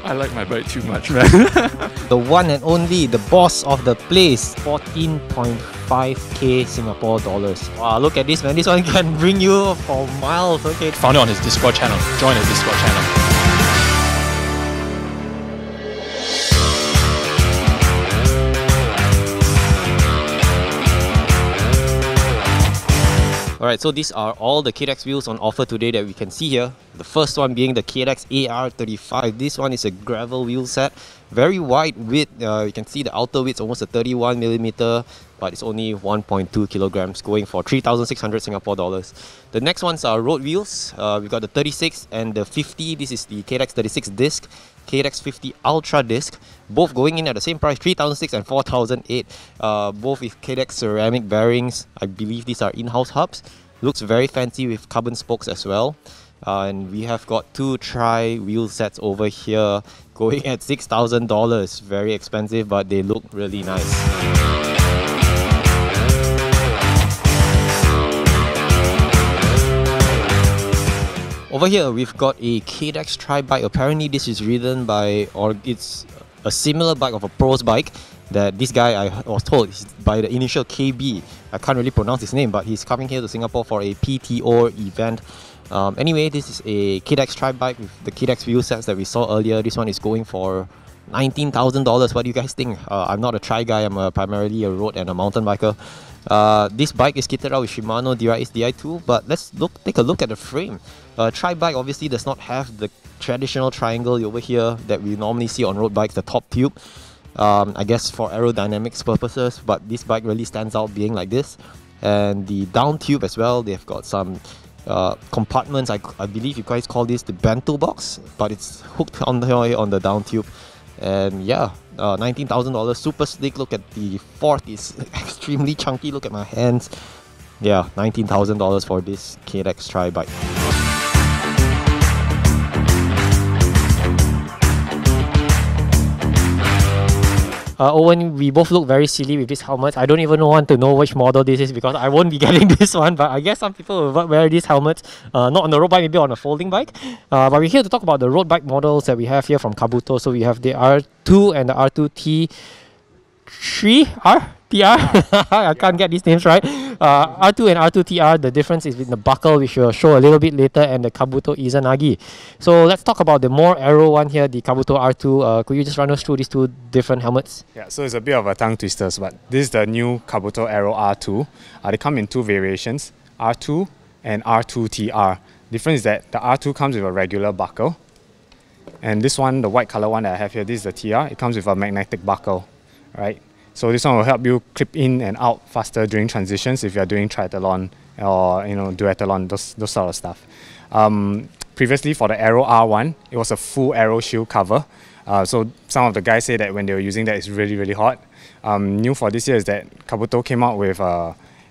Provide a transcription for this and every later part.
I like my bike too much, man. The one and only, the boss of the place, 14.5k Singapore dollars. Wow, look at this, man. This one can bring you for miles. Okay. Found it on his Discord channel. Join his Discord channel. Alright, so these are all the KDX wheels on offer today that we can see here. The first one being the KDX AR35. This one is a gravel wheel set. Very wide width. You can see the outer width is almost a 31mm, but it's only 1.2 kilograms, going for 3,600 Singapore dollars. The next ones are road wheels. We've got the 36 and the 50. This is the KDX 36 disc, KDX 50 Ultra disc, both going in at the same price, 3,600 and 4,008. Both with KDX ceramic bearings. I believe these are in-house hubs. Looks very fancy with carbon spokes as well. And we have got two tri-wheel sets over here going at $6,000. Very expensive, but they look really nice. Over here, we've got a KDX tri-bike. Apparently, this is ridden by, or it's a similar bike of a pro's bike that this guy, I was told, is by the initial KB. I can't really pronounce his name, but he's coming here to Singapore for a PTO event. Anyway, this is a KDX tri-bike with the KDX wheel sets that we saw earlier. This one is going for $19,000. What do you guys think? I'm not a tri guy, I'm primarily a road and a mountain biker. This bike is kitted out with Shimano DRS Di2, but let's take a look at the frame. Tri-bike obviously does not have the traditional triangle over here that we normally see on road bikes, the top tube. I guess for aerodynamics purposes, but this bike really stands out being like this. And the down tube as well, they've got some compartments. I believe you guys call this the bento box, but it's hooked on the down tube. And yeah, $19,000, super sleek. Look at the fork, is extremely chunky. Look at my hands. Yeah, $19,000 for this KDX tri-bike. Owen, we both look very silly with this helmet. I don't even want to know which model this is because I won't be getting this one, but I guess some people will wear these helmets, not on the road bike, maybe on a folding bike. But we're here to talk about the road bike models that we have here from Kabuto. So we have the R2 and the R2T3R? TR? I can't get these names right. R2 and R2TR, the difference is in the buckle, which we'll show a little bit later, and the Kabuto Izanagi. So let's talk about the more aero one here, the Kabuto R2. Could you just run us through these two different helmets? Yeah, so it's a bit of a tongue twister, but this is the new Kabuto Aero R2. They come in two variations, R2 and R2TR. Difference is that the R2 comes with a regular buckle, and this one, the white color one that I have here, this is the TR. It comes with a magnetic buckle, right? So this one will help you clip in and out faster during transitions if you're doing triathlon or duathlon, those sort of stuff. Previously for the Aero R1, it was a full aero shield cover. So some of the guys say that when they were using that, it's really, really hot. New for this year is that Kabuto came out with,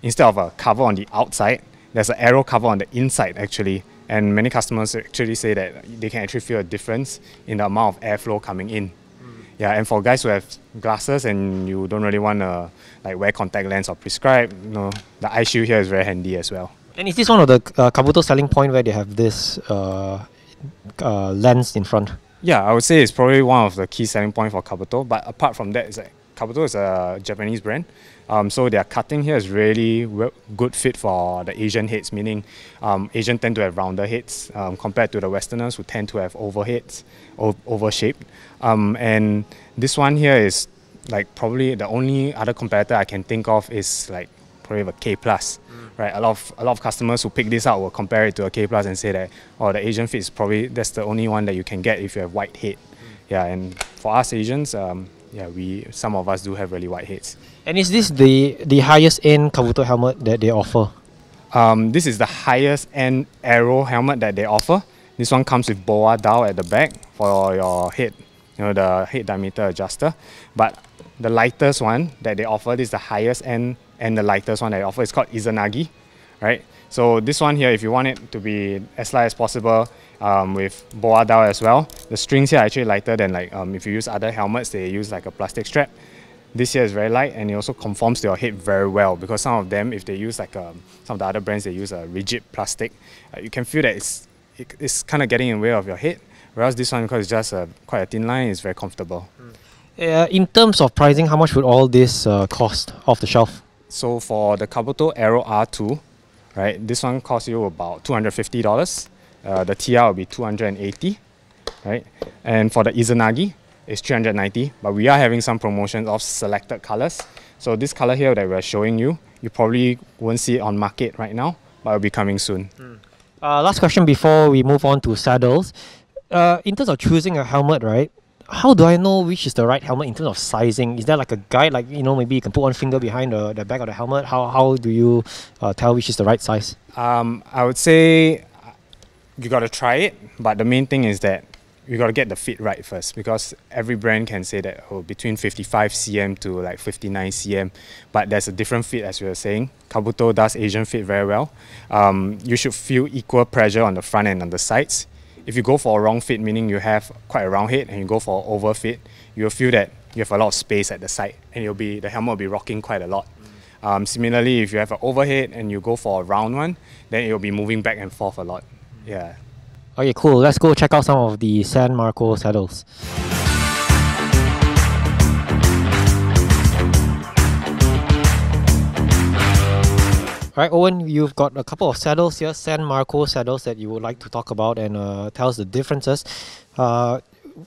instead of a cover on the outside, there's an aero cover on the inside actually. And many customers actually say that they can actually feel a difference in the amount of airflow coming in. Yeah, and for guys who have glasses and you don't really want to wear contact lens or prescribe, the eye shield here is very handy as well. And is this one of the Kabuto selling point where they have this lens in front? Yeah, I would say it's probably one of the key selling points for Kabuto. But apart from that, it's Kabuto is a Japanese brand. So their cutting here is really good fit for the Asian heads, meaning Asians tend to have rounder heads compared to the Westerners who tend to have oval heads, oval-shaped. And this one here is probably the only other competitor I can think of is probably a K+. Right? A lot of customers who pick this out will compare it to a K+ and say that, oh, the Asian fit is probably, that's the only one that you can get if you have white head. Yeah, and for us Asians, yeah, some of us do have really white heads. And is this the highest end Kabuto helmet that they offer? This is the highest end aero helmet that they offer. This one comes with boa dial at the back for your head, the head diameter adjuster. But the lightest one that they offer, this is the highest end and the lightest one that they offer. It's called Izanagi, right? So this one here, if you want it to be as light as possible, with boa dial as well. The strings here are actually lighter than if you use other helmets, they use a plastic strap. This here is very light and it also conforms to your head very well, because some of them, if they use some of the other brands, they use a rigid plastic. You can feel that it's kind of getting in the way of your head. Whereas this one, because it's just quite a thin line, is very comfortable. In terms of pricing, how much would all this cost off the shelf? So for the Kabuto Aero R2, right, this one costs you about $250. The TR will be $280, right? And for the Izanagi, it's $390. But we are having some promotions of selected colors. So this color here that we're showing you, you probably won't see it on market right now, but it'll be coming soon. Last question before we move on to saddles. In terms of choosing a helmet, right? How do I know which is the right helmet in terms of sizing? Is there like a guide, like, you know, maybe you can put one finger behind the back of the helmet? How do you tell which is the right size? I would say you got to try it, but the main thing is that you got to get the fit right first, because every brand can say that between 55 cm to like 59 cm, but there's a different fit, as you were saying. Kabuto does Asian fit very well. You should feel equal pressure on the front and on the sides. If you go for a wrong fit, meaning you have quite a round head, and you go for an oval fit, you'll feel that you have a lot of space at the side, and the helmet will be rocking quite a lot. Similarly, if you have an overhead and you go for a round one, then it will be moving back and forth a lot. Yeah. Okay, cool. Let's go check out some of the San Marco saddles. Alright, Owen, you've got a couple of saddles here, San Marco saddles, that you would like to talk about and tell us the differences.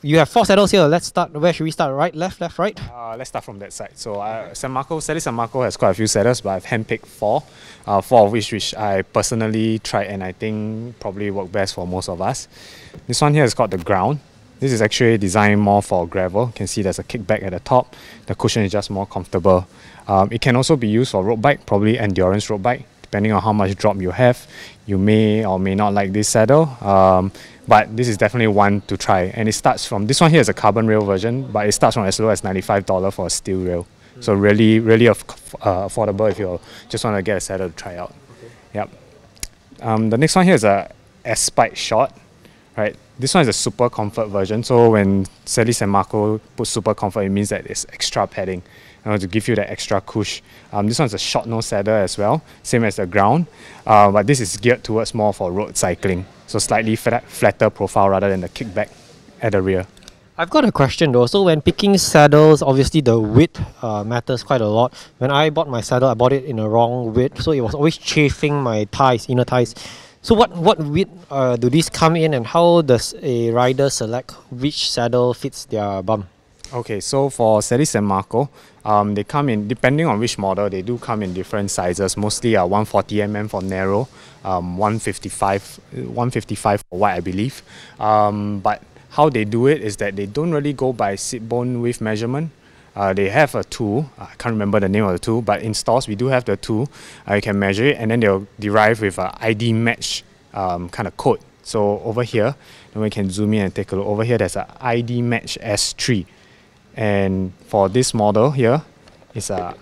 You have 4 saddles here. Let's start. Where should we start? Right, left, right? Let's start from that side. So San Marco has quite a few saddles, but I've handpicked 4. 4 of which I personally tried and I think probably work best for most of us. This one here is called the Ground. This is actually designed more for gravel. You can see there's a kickback at the top. The cushion is just more comfortable. It can also be used for road bike, probably endurance road bike. Depending on how much drop you have, you may or may not like this saddle. But this is definitely one to try. And it starts from, this one here is a carbon rail version, but it starts from as low as $95 for a steel rail. So really affordable if you just want to get a saddle to try out. Yep. The next one here is a S-Spike Short. Right. This one is a super comfort version. So when Celis San Marco puts super comfort, it means that it's extra padding to give you that extra cush. This one's a short nose saddle as well, same as the Ground, but this is geared towards more for road cycling. So slightly flatter profile rather than the kickback at the rear. I've got a question though. So when picking saddles, obviously the width matters quite a lot. When I bought my saddle, I bought it in a wrong width, so it was always chafing my thighs, inner thighs. So what width do these come in, and how does a rider select which saddle fits their bum? Okay, so for Celis San Marco, they come in, depending on which model, they do come in different sizes. Mostly 140mm for narrow, 155 for wide, I believe. But how they do it is that they don't really go by sit bone width measurement. They have a tool, I can't remember the name of the tool, but in stores we do have the tool. You can measure it, and then they'll derive with an ID match kind of code. So over here, then we can zoom in and take a look. Over here there's an ID match S3. And for this model here, it's a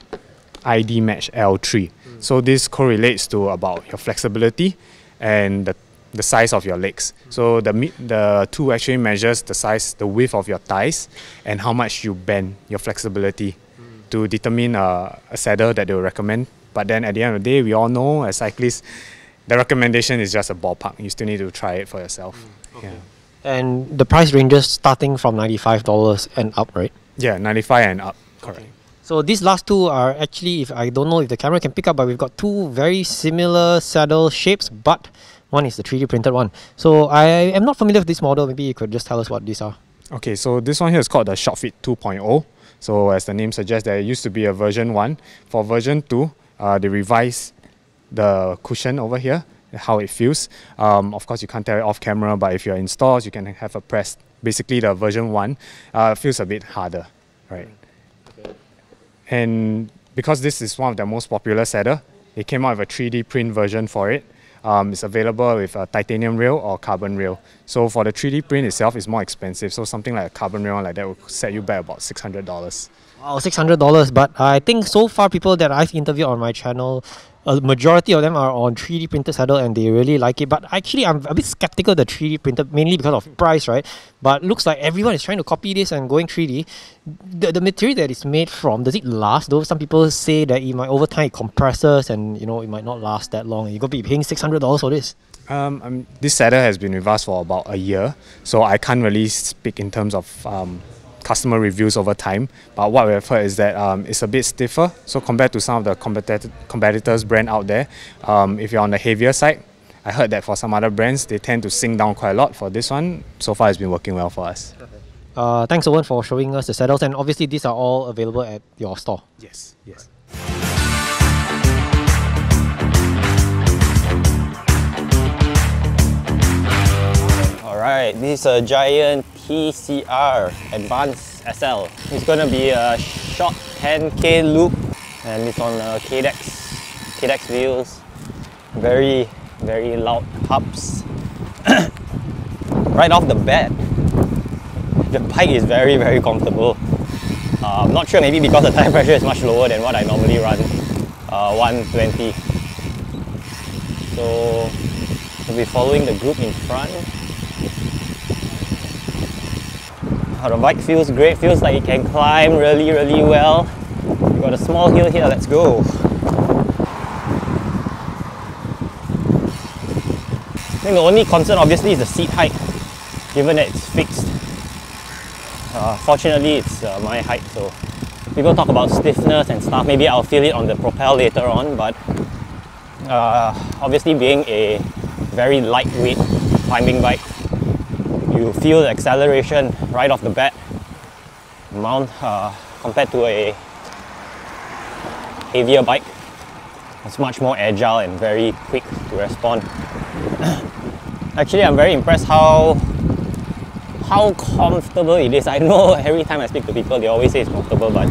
ID match L3. So this correlates to about your flexibility and the size of your legs. So the tool actually measures the size, the width of your thighs, and how much you bend, your flexibility, to determine a saddle that they will recommend. But then at the end of the day, we all know as cyclists, the recommendation is just a ballpark. You still need to try it for yourself. Okay. Yeah. And the price ranges starting from $95 and up, right? Yeah, 95 and up, correct. Okay. So these last two are actually, if I don't know if the camera can pick up, but we've got 2 very similar saddle shapes, but one is the 3D printed one. So I am not familiar with this model. Maybe you could just tell us what these are. Okay, so this one here is called the Shortfit 2.0. So as the name suggests, there used to be a version 1. For version 2, they revised the cushion over here, how it feels. Of course, you can't tell it off camera, but if you're in stores, you can have a press. Basically, the version 1 feels a bit harder, right? Okay. And because this is one of the most popular saddle, they came out with a 3D print version for it. It's available with a titanium rail or carbon rail. So for the 3D print itself, it's more expensive. So something like a carbon rail like that will set you back about $600. Wow, $600. But I think so far people that I've interviewed on my channel, a majority of them are on 3D printed saddle and they really like it. But actually, I'm a bit skeptical of the 3D printed, mainly because of price, right? But looks like everyone is trying to copy this and going 3D. The material that it's made from, does it last? Though some people say that it might over time it compresses and you know it might not last that long. You're gonna be paying $600 for this. This saddle has been with us for about a year, so I can't really speak in terms of customer reviews over time. But what we've heard is that it's a bit stiffer. So compared to some of the competitors brand out there, if you're on the heavier side, I heard that for some other brands, they tend to sink down quite a lot. For this one, so far it's been working well for us. Thanks, Owen, for showing us the saddles, and obviously these are all available at your store. Yes, yes. Alright, this is a Giant TCR Advanced SL. It's going to be a short 10K loop, and it's on KDEX wheels. Very loud hubs. Right off the bat, the bike is very comfortable. I'm not sure, maybe because the tire pressure is much lower than what I normally run, 120. So we'll be following the group in front. The bike feels great, feels like it can climb really well. We've got a small hill here, let's go. I think the only concern obviously is the seat height, given that it's fixed. Fortunately it's my height, so people talk about stiffness and stuff, maybe I'll feel it on the Propel later on, but obviously being a very lightweight climbing bike, you feel the acceleration right off the bat compared to a heavier bike. It's much more agile and very quick to respond. Actually, I'm very impressed how comfortable it is. I know every time I speak to people, they always say it's comfortable, but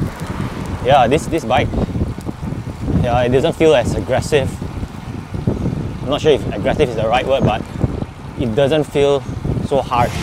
yeah, this bike, yeah, it doesn't feel as aggressive. I'm not sure if aggressive is the right word, but it doesn't feel so harsh.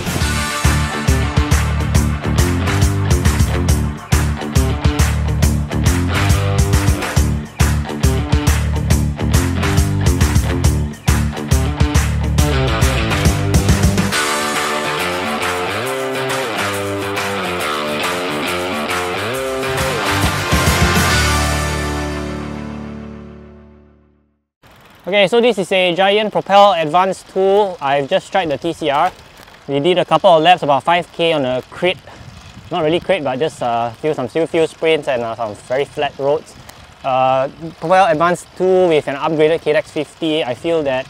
Okay, so this is a Giant Propel Advanced tool. I've just tried the TCR. We did a couple of laps, about 5k on a crit. Not really crit, but just some few sprints and some very flat roads. Propel Advanced 2 with an upgraded KDEX 50. I feel that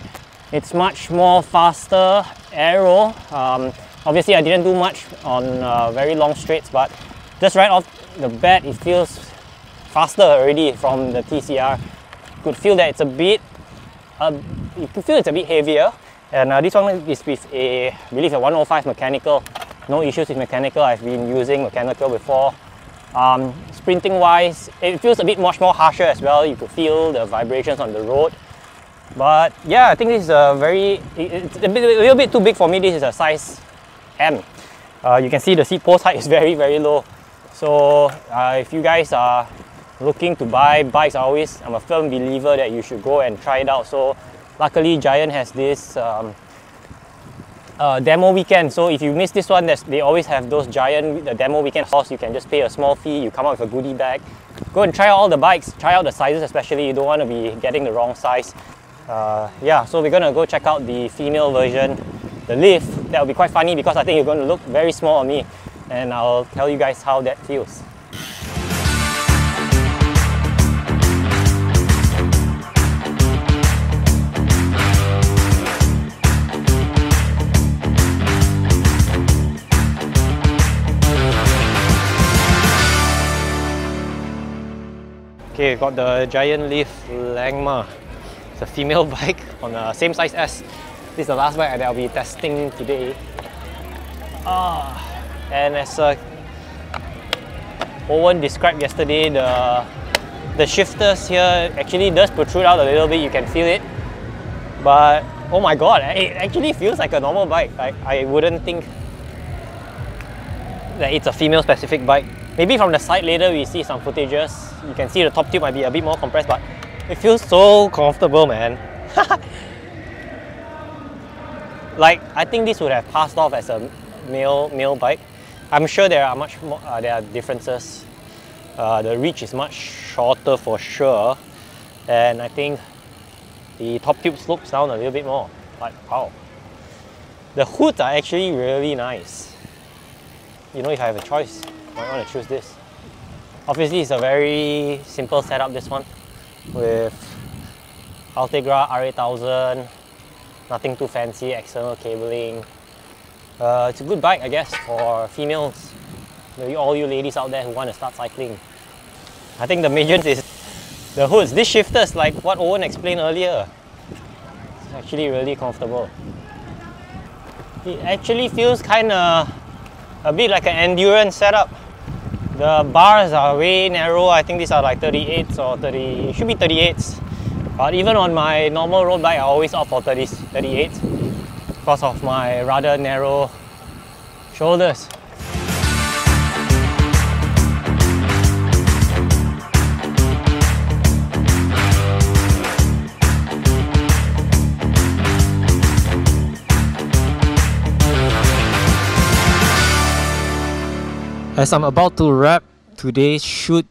it's much more faster aero. Obviously I didn't do much on very long straights, but just right off the bat it feels faster already from the TCR. You could feel that it's a bit heavier, and this one is with I believe a 105 mechanical. No issues with mechanical. I've been using mechanical before. Sprinting wise, it feels a bit much more harsher as well. You could feel the vibrations on the road. But yeah, I think this is it's a little bit too big for me. This is a size M. You can see the seat post height is very low. So if you guys are looking to buy bikes, I'm a firm believer that you should go and try it out. So luckily Giant has this demo weekend. So if you miss this one, they always have those Giant demo weekend course. You can just pay a small fee, you come out with a goodie bag. Go and try out all the bikes, try out the sizes especially. You don't want to be getting the wrong size. Yeah, so we're going to go check out the female version, the Lift. That will be quite funny because I think you're going to look very small on me, and I'll tell you guys how that feels. Okay, we've got the Giant Lift Langma. It's a female bike on the same size S. This is the last bike that I'll be testing today. And as Owen described yesterday, the shifters here actually does protrude out a little bit. You can feel it. But oh my god, it actually feels like a normal bike. I wouldn't think that it's a female specific bike. Maybe from the side later we see some footages. You can see the top tube might be a bit more compressed, but it feels so comfortable, man. Like, I think this would have passed off as a male bike. I'm sure there are much more there are differences. The reach is much shorter for sure, and I think the top tube slopes down a little bit more. Like, wow. The hoods are actually really nice. You know, if I have a choice, I might want to choose this. Obviously, it's a very simple setup, this one, with Ultegra R8000, nothing too fancy, external cabling. It's a good bike, I guess, for females. Maybe all you ladies out there who want to start cycling. I think the major is the hoods. This shifter is like what Owen explained earlier. It's actually really comfortable. It actually feels kind of a bit like an endurance setup. The bars are way narrow. I think these are like 38s or 30, it should be 38s. But even on my normal road bike, I always opt for 38s because of my rather narrow shoulders. As I'm about to wrap today's shoot,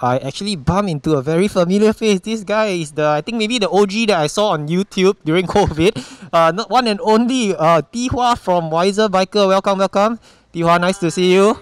I actually bumped into a very familiar face. This guy is I think maybe the OG that I saw on YouTube during COVID. Not one and only Tihua from Wiser Biker. Welcome, welcome. Tihua, nice to see you.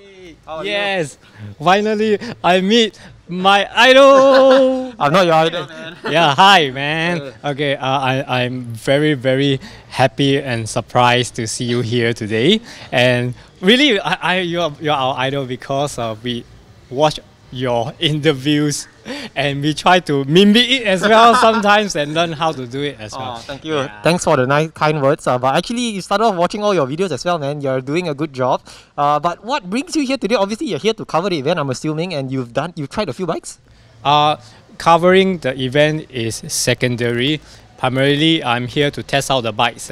Yes, finally I meet my idol. I'm not your idol, man. Yeah, hi man. Okay, I'm very happy and surprised to see you here today. And really, you're our idol because we watch your interviews and we try to mimic it as well sometimes and learn how to do it as well. Thank you. Yeah. Thanks for the nice, kind words. But actually, you started off watching all your videos as well, man. You're doing a good job. But what brings you here today? Obviously, you're here to cover the event, I'm assuming, and you've tried a few bikes? Covering the event is secondary. Primarily, I'm here to test out the bikes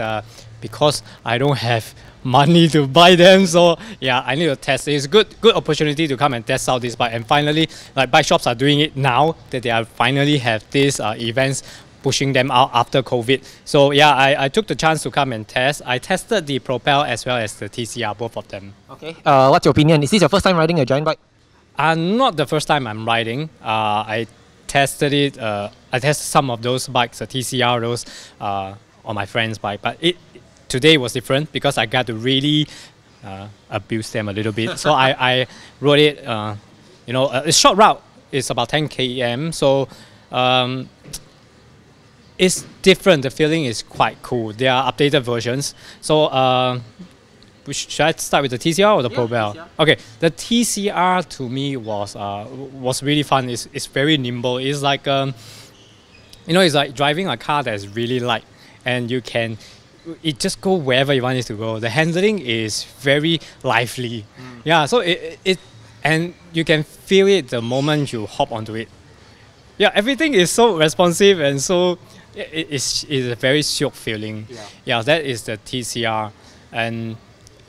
because I don't have money to buy them, so yeah, I need to test. It's a good opportunity to come and test out this bike. And finally, like bike shops are doing it now that they are finally have these events pushing them out after COVID. So yeah, I took the chance to come and test. I tested the Propel as well as the TCR, both of them. Okay. What's your opinion? Is this your first time riding a giant bike? Not the first time I'm riding. I tested it. I tested some of those bikes, the TCR, those on my friend's bike, but today was different because I got to really abuse them a little bit. So I rode it, you know, a short route. It's about 10 km. So it's different. The feeling is quite cool. There are updated versions. So should I start with the TCR or the Propel? TCR. Okay, the TCR to me was really fun. It's very nimble. It's like you know, it's like driving a car that is really light, and you can. It just go wherever you want it to go. The handling is very lively. Yeah, so it and you can feel it the moment you hop onto it. Yeah, everything is so responsive and so it's a very shook feeling. Yeah, that is the TCR. And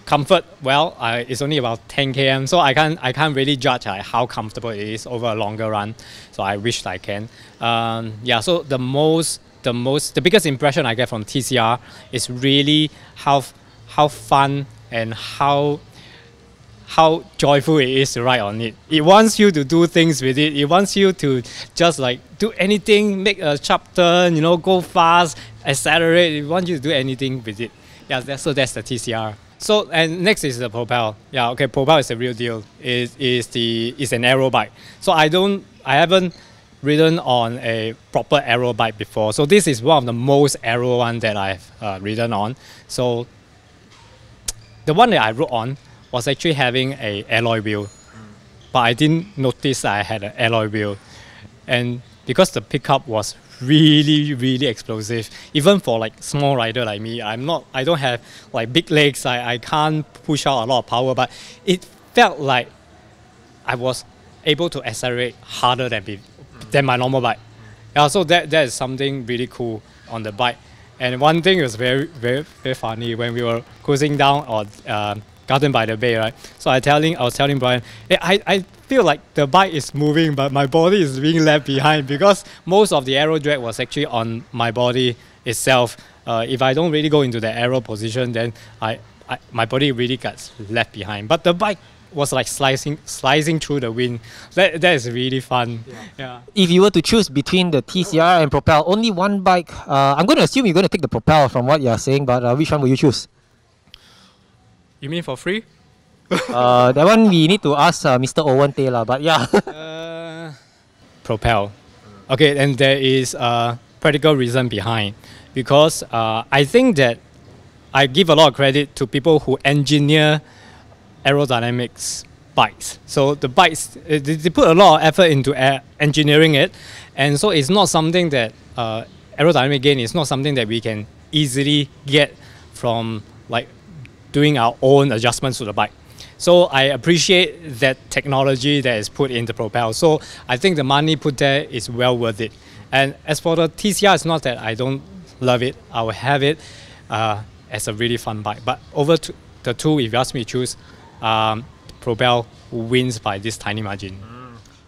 comfort, well, it's only about 10 km, so I can't really judge how comfortable it is over a longer run. So I wish I can. Yeah, so the biggest impression I get from TCR is really how fun and how joyful it is to ride on it. It wants you to do things with it. It wants you to just like do anything, make a sharp turn, you know, go fast, accelerate. It wants you to do anything with it. Yeah, so that's the TCR. So and next is the Propel. Yeah, okay, Propel is the real deal. It's an aero bike. So I haven't ridden on a proper aero bike before. So this is one of the most aero one that I've ridden on. So the one that I rode on was actually having a alloy wheel, but I didn't notice I had an alloy wheel, and because the pickup was really explosive, even for like small rider like me, I don't have like big legs, I can't push out a lot of power, but it felt like I was able to accelerate harder than my normal bike. Yeah, so that is something really cool on the bike. And one thing was very funny when we were cruising down on Garden by the Bay, right? So I was telling Brian, hey, I feel like the bike is moving, but my body is being left behind because most of the aero drag was actually on my body itself. If I don't really go into the aero position, then my body really gets left behind. But the bike was like slicing through the wind. That is really fun. Yeah. If you were to choose between the TCR and Propel, only one bike, I'm going to assume you're going to take the Propel from what you're saying, but which one will you choose? You mean for free? That one we need to ask Mr. Owen Taylor, but yeah. Propel. Okay, and there is a practical reason behind, because I think that I give a lot of credit to people who engineer aerodynamics bikes. So the bikes, they put a lot of effort into engineering it, and so it's not something that aerodynamic gain is not something that we can easily get from like doing our own adjustments to the bike. So I appreciate that technology that is put in the Propel. So I think the money put there is well worth it. And as for the TCR, it's not that I don't love it. I will have it as a really fun bike. But over to the two, if you ask me to choose, Propel wins by this tiny margin.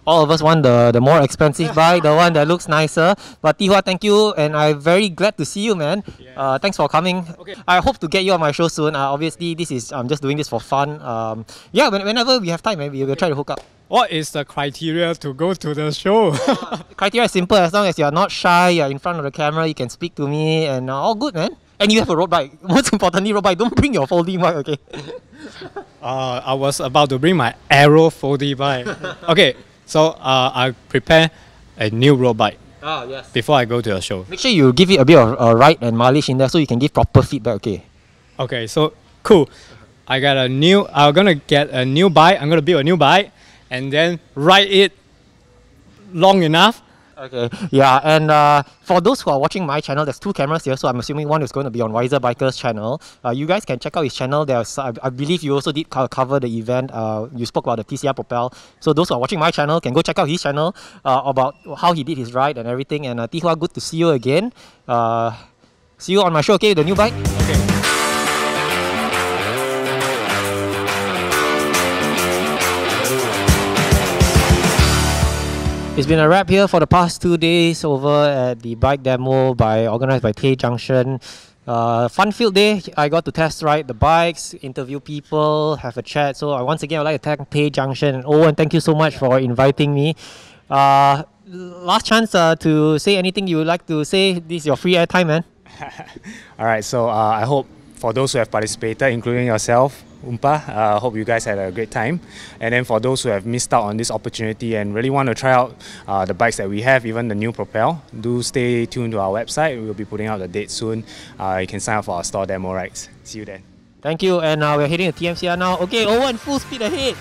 All of us want the more expensive bike, the one that looks nicer. But Tihua, thank you, and I'm very glad to see you, man. Yeah. Thanks for coming. Okay. I hope to get you on my show soon. Obviously, I'm just doing this for fun. Yeah, whenever we have time, maybe we'll try to hook up. What is the criteria to go to the show? Criteria is simple. As long as you're not shy, you're in front of the camera, you can speak to me, and all good, man. And you have a road bike. Most importantly, road bike. Don't bring your folding bike, okay? I was about to bring my Aero 4D bike. Okay, so I prepare a new road bike Yes. before I go to the show. Make sure you give it a bit of ride and mileage in there so you can give proper feedback, okay? Okay, so cool. I'm gonna get a new bike. I'm gonna build a new bike and then ride it long enough. Okay, yeah, and for those who are watching my channel, there's two cameras here, so I'm assuming one is going to be on Wiser Biker's channel. You guys can check out his channel. There's, I believe you also did cover the event. You spoke about the TCR Propel. So those who are watching my channel can go check out his channel about how he did his ride and everything. And Tihua, good to see you again. See you on my show, okay, the new bike? Okay. It's been a wrap here for the past 2 days over at the bike demo organized by Junction. Fun filled day. I got to test ride the bikes, interview people, have a chat. So once again, I'd like to thank Junction and Owen. Thank you so much for inviting me. Last chance to say anything you would like to say. This is your free airtime, man. All right, so I hope for those who have participated, including yourself, Oompa, hope you guys had a great time. And then for those who have missed out on this opportunity and really want to try out the bikes that we have, even the new Propel, do stay tuned to our website. We'll be putting out the date soon. You can sign up for our store demo rides. See you then. Thank you, and we're heading to TMCR now. Okay, Owen, full speed ahead.